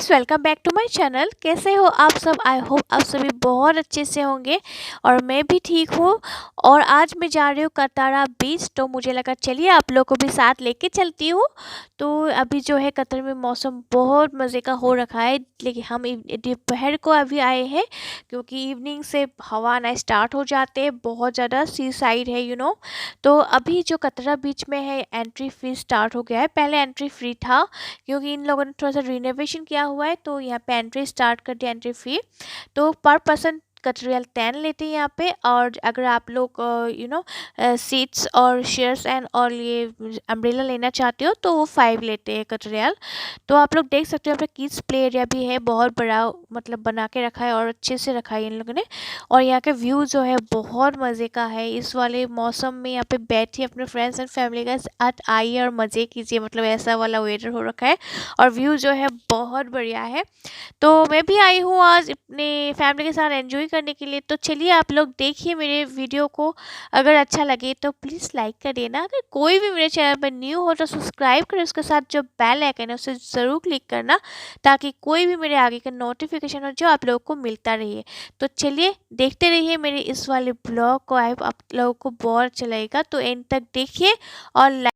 Guys, welcome back to my channel. कैसे हो आप सब? आई होप आप सभी बहुत अच्छे से होंगे और मैं भी ठीक हूँ। और आज मैं जा रही हूँ कतारा बीच, तो मुझे लगा चलिए आप लोग को भी साथ लेके चलती हूँ। तो अभी जो है कतर में मौसम बहुत मज़े का हो रखा है, लेकिन हम दोपहर को अभी आए हैं क्योंकि इवनिंग से हवा आना स्टार्ट हो जाते हैं। बहुत ज़्यादा सी साइड है तो अभी जो कतरा बीच में है एंट्री फीस स्टार्ट हो गया है। पहले एंट्री फ्री था क्योंकि इन लोगों ने थोड़ा सा रिनोवेशन किया हुआ है, तो यहाँ पे एंट्री स्टार्ट कर दिया, एंट्री फी। तो पर पर्सन कटरियल 10 लेते हैं यहाँ पे। और अगर आप लोग सीट्स और शेयर्स एंड और ये अम्ब्रेला लेना चाहते हो तो वो 5 लेते हैं कटरियल। तो आप लोग देख सकते हो यहाँ पे किड्स प्ले एरिया भी है, बहुत बड़ा मतलब बना के रखा है और अच्छे से रखा है इन लोगों ने। और यहाँ के व्यू जो है बहुत मज़े का है। इस वाले मौसम में यहाँ पे बैठिए अपने फ्रेंड्स एंड फैमिली के साथ, आइए और मज़े कीजिए। मतलब ऐसा वाला वेदर हो रखा है और व्यू जो है बहुत बढ़िया है। तो मैं भी आई हूँ आज अपने फैमिली के साथ एंजॉय करने के लिए। तो चलिए आप लोग देखिए मेरे वीडियो को, अगर अच्छा लगे तो प्लीज़ लाइक कर देना। अगर कोई भी मेरे चैनल पर न्यू हो तो सब्सक्राइब करें, उसके साथ जो बेल आइकन है उसे ज़रूर क्लिक करना ताकि कोई भी मेरे आगे का नोटिफिकेशन हो जो आप लोगों को मिलता रहे। तो चलिए देखते रहिए मेरे इस वाले ब्लॉग को, आप लोगों को बहुत अच्छा लगेगा। तो एंड तक देखिए और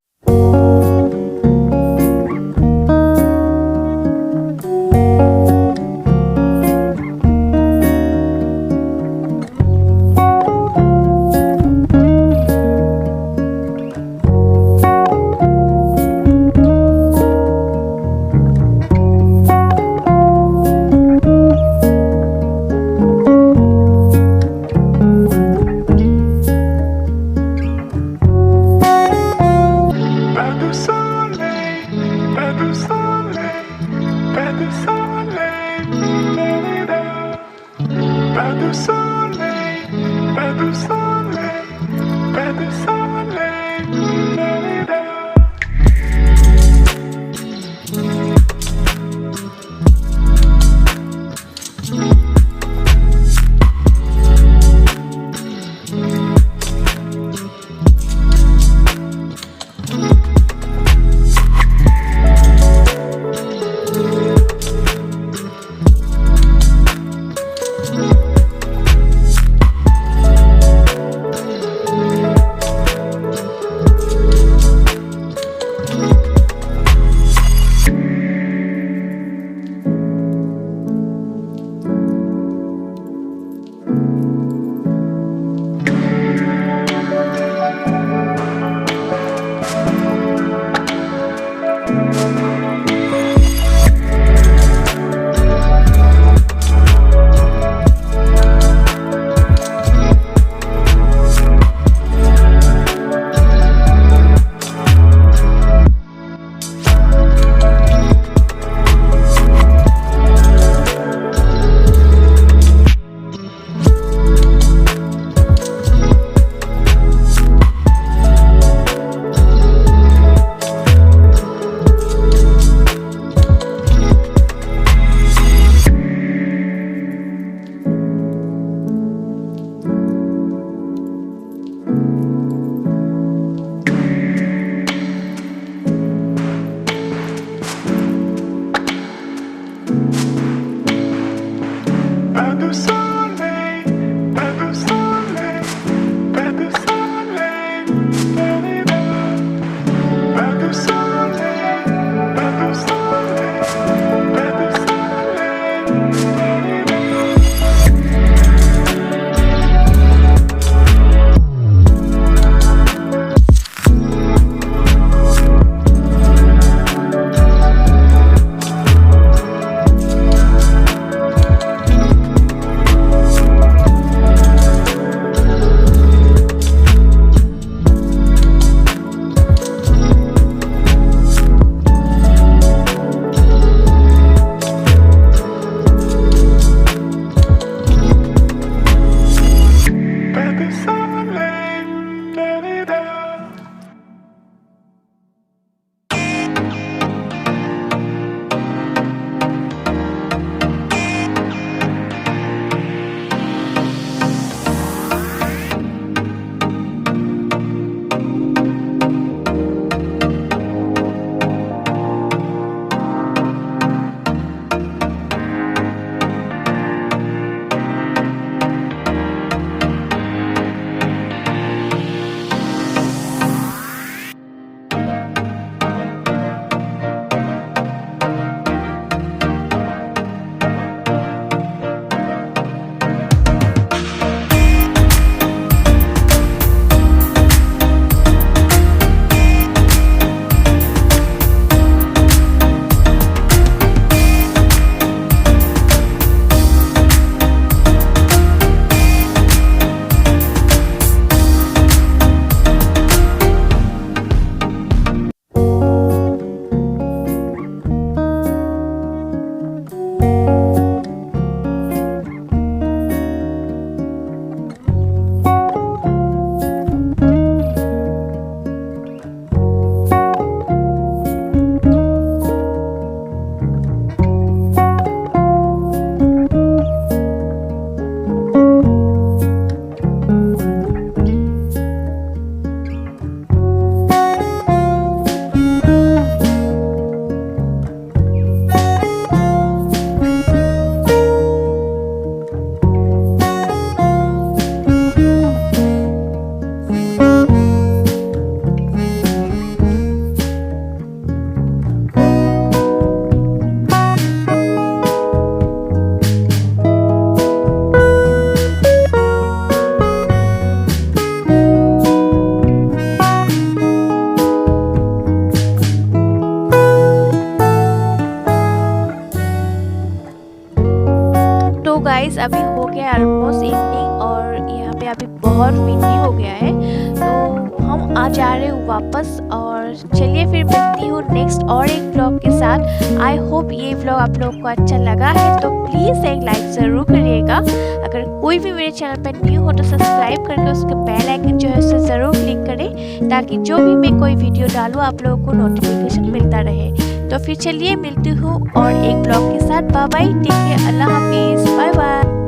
गया है ऑलमोस्ट इवनिंग और यहाँ पे अभी बहुत विंडी हो गया है, तो हम आ जा रहे हैं वापस। और चलिए फिर मिलती हूँ नेक्स्ट और एक व्लॉग के साथ। आई होप ये व्लॉग आप लोगों को अच्छा लगा है, तो प्लीज़ एक लाइक ज़रूर करिएगा। अगर कोई भी मेरे चैनल पर न्यू हो तो सब्सक्राइब करके उसके बेल आइकन जो है उसे ज़रूर क्लिक करें, ताकि जो भी मैं कोई वीडियो डालूँ आप लोगों को नोटिफिकेशन मिलता रहे। तो फिर चलिए मिलती हूँ और एक ब्लॉग के साथ। बाय बाय, टेक केयर, अल्लाह हाफिज़, बाय बाय।